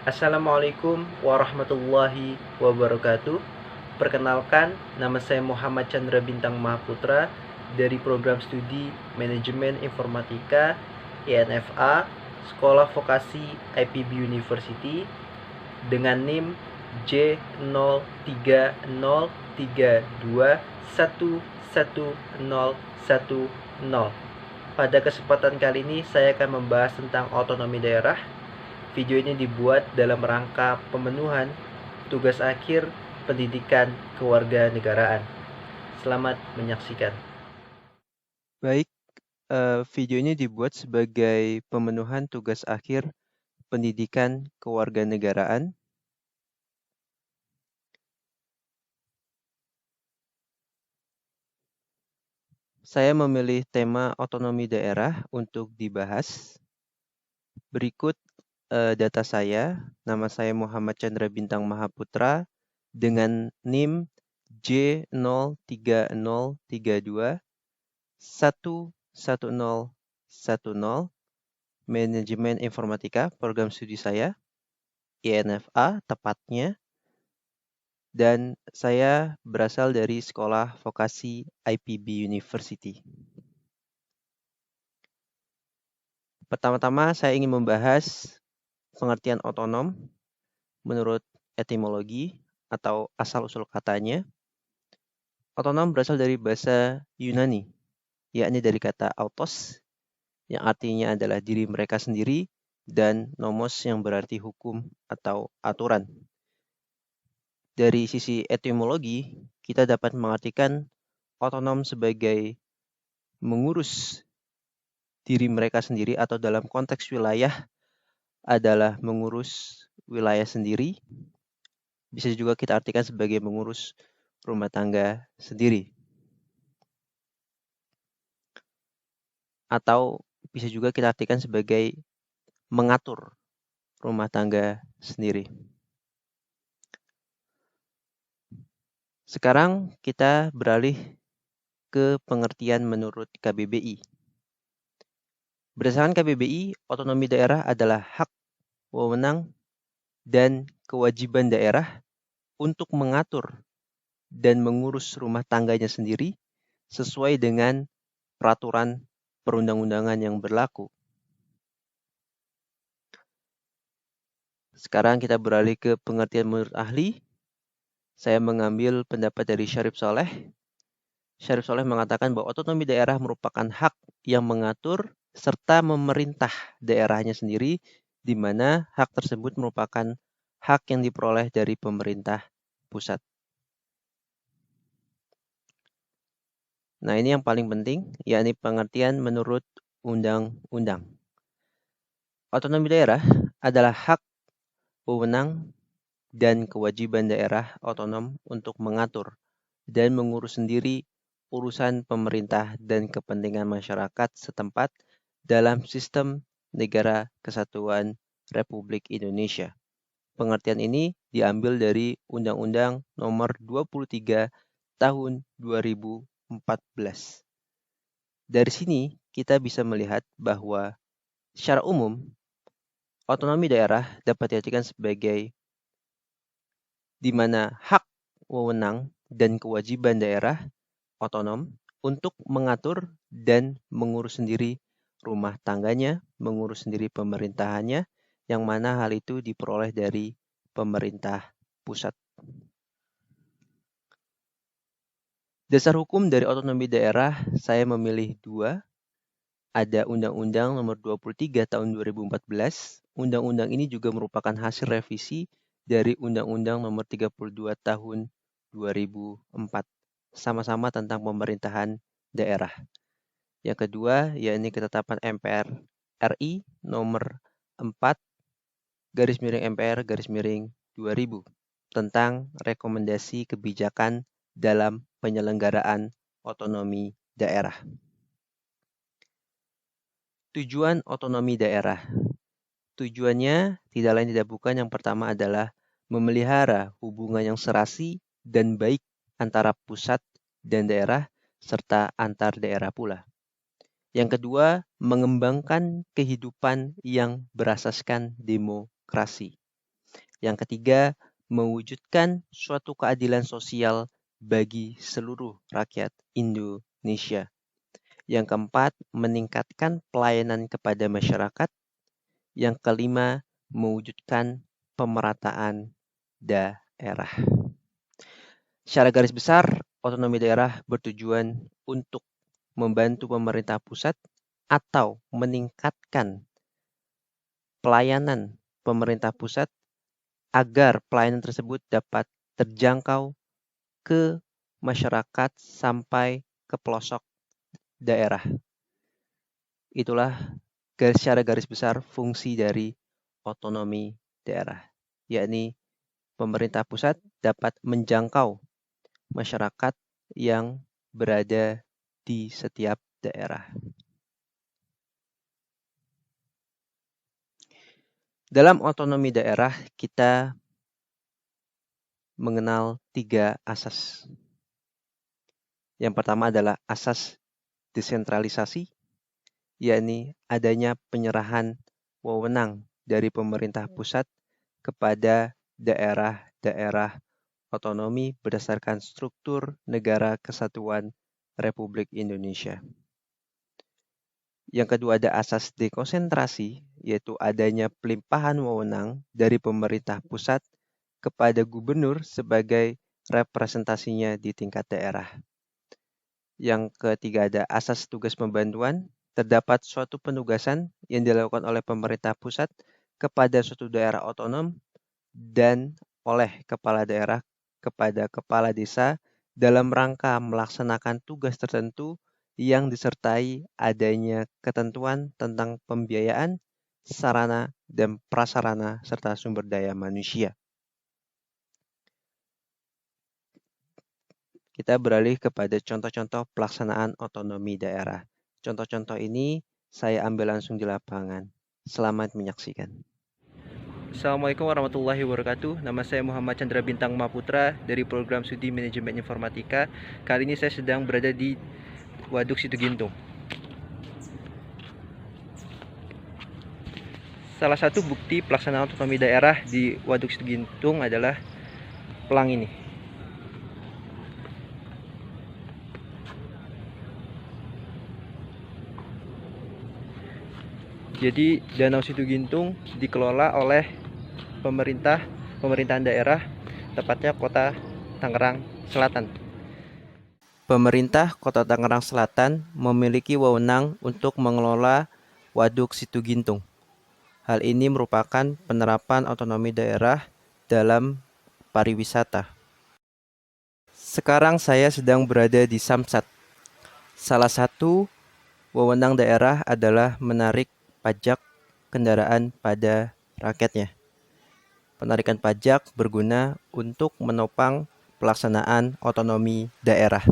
Assalamualaikum warahmatullahi wabarakatuh. Perkenalkan, nama saya Muhammad Chandra Bintang Mahaputra dari Program Studi Manajemen Informatika INFA Sekolah Vokasi IPB University dengan NIM J03032111010. Pada kesempatan kali ini saya akan membahas tentang otonomi daerah. Video ini dibuat dalam rangka pemenuhan tugas akhir pendidikan kewarganegaraan. Selamat menyaksikan. Baik, video ini dibuat sebagai pemenuhan tugas akhir pendidikan kewarganegaraan. Saya memilih tema otonomi daerah untuk dibahas. Berikut data saya. Nama saya Muhammad Chandra Bintang Mahaputra dengan NIM J03032111010. Manajemen Informatika, program studi saya, INFA tepatnya. Dan saya berasal dari Sekolah Vokasi IPB University. Pertama-tama saya ingin membahas pengertian otonom menurut etimologi atau asal-usul katanya. Otonom berasal dari bahasa Yunani, yakni dari kata autos, yang artinya adalah diri mereka sendiri, dan nomos yang berarti hukum atau aturan. Dari sisi etimologi, kita dapat mengartikan otonom sebagai mengurus diri mereka sendiri atau dalam konteks wilayah adalah mengurus wilayah sendiri. Bisa juga kita artikan sebagai mengurus rumah tangga sendiri. Atau bisa juga kita artikan sebagai mengatur rumah tangga sendiri. Sekarang kita beralih ke pengertian menurut KBBI. Berdasarkan KBBI, otonomi daerah adalah hak, wewenang, dan kewajiban daerah untuk mengatur dan mengurus rumah tangganya sendiri sesuai dengan peraturan perundang-undangan yang berlaku. Sekarang kita beralih ke pengertian menurut ahli. Saya mengambil pendapat dari Syarif Soleh. Syarif Soleh mengatakan bahwa otonomi daerah merupakan hak yang mengatur serta memerintah daerahnya sendiri, di mana hak tersebut merupakan hak yang diperoleh dari pemerintah pusat. Nah, ini yang paling penting, yakni pengertian menurut undang-undang. Otonomi daerah adalah hak, wewenang, dan kewajiban daerah otonom untuk mengatur dan mengurus sendiri urusan pemerintah dan kepentingan masyarakat setempat dalam sistem Negara Kesatuan Republik Indonesia. Pengertian ini diambil dari Undang-Undang Nomor 23 Tahun 2014. Dari sini kita bisa melihat bahwa secara umum otonomi daerah dapat diartikan sebagai di mana hak, wewenang, dan kewajiban daerah otonom untuk mengatur dan mengurus sendiri rumah tangganya, mengurus sendiri pemerintahannya, yang mana hal itu diperoleh dari pemerintah pusat. Dasar hukum dari otonomi daerah saya memilih dua. Ada Undang-Undang Nomor 23 Tahun 2014. Undang-undang ini juga merupakan hasil revisi dari Undang-Undang Nomor 32 Tahun 2004. Sama-sama tentang pemerintahan daerah. Yang kedua, yakni ketetapan MPR RI Nomor 4 /MPR 2000 tentang rekomendasi kebijakan dalam penyelenggaraan otonomi daerah. Tujuan otonomi daerah. Tujuannya tidak lain tidak bukan yang pertama adalah memelihara hubungan yang serasi dan baik antara pusat dan daerah serta antar daerah pula. Yang kedua, mengembangkan kehidupan yang berasaskan demokrasi. Yang ketiga, mewujudkan suatu keadilan sosial bagi seluruh rakyat Indonesia. Yang keempat, meningkatkan pelayanan kepada masyarakat. Yang kelima, mewujudkan pemerataan daerah. Secara garis besar, otonomi daerah bertujuan untuk membantu pemerintah pusat atau meningkatkan pelayanan pemerintah pusat agar pelayanan tersebut dapat terjangkau ke masyarakat sampai ke pelosok daerah. Itulah secara garis besar fungsi dari otonomi daerah, yakni pemerintah pusat dapat menjangkau masyarakat yang berada di setiap daerah. Dalam otonomi daerah, kita mengenal 3 asas. Yang pertama adalah asas desentralisasi, yakni adanya penyerahan wewenang dari pemerintah pusat kepada daerah-daerah otonomi berdasarkan struktur Negara Kesatuan Republik Indonesia. Yang kedua ada asas dekonsentrasi, yaitu adanya pelimpahan wewenang dari pemerintah pusat kepada gubernur sebagai representasinya di tingkat daerah. Yang ketiga ada asas tugas pembantuan, terdapat suatu penugasan yang dilakukan oleh pemerintah pusat kepada suatu daerah otonom dan oleh kepala daerah kepada kepala desa dalam rangka melaksanakan tugas tertentu yang disertai adanya ketentuan tentang pembiayaan, sarana, dan prasarana, serta sumber daya manusia. Kita beralih kepada contoh-contoh pelaksanaan otonomi daerah. Contoh-contoh ini saya ambil langsung di lapangan. Selamat menyaksikan. Assalamualaikum warahmatullahi wabarakatuh. Nama saya Muhammad Chandra Bintang Maputra dari program studi manajemen informatika. Kali ini saya sedang berada di Waduk Situgintung. Salah satu bukti pelaksanaan otonomi daerah di Waduk Situgintung adalah pelang ini. Jadi Danau Situgintung dikelola oleh pemerintahan daerah, tepatnya Kota Tangerang Selatan. Pemerintah Kota Tangerang Selatan memiliki wewenang untuk mengelola Waduk Situgintung. Hal ini merupakan penerapan otonomi daerah dalam pariwisata. Sekarang saya sedang berada di Samsat. Salah satu wewenang daerah adalah menarik pajak kendaraan pada rakyatnya. Penarikan pajak berguna untuk menopang pelaksanaan otonomi daerah.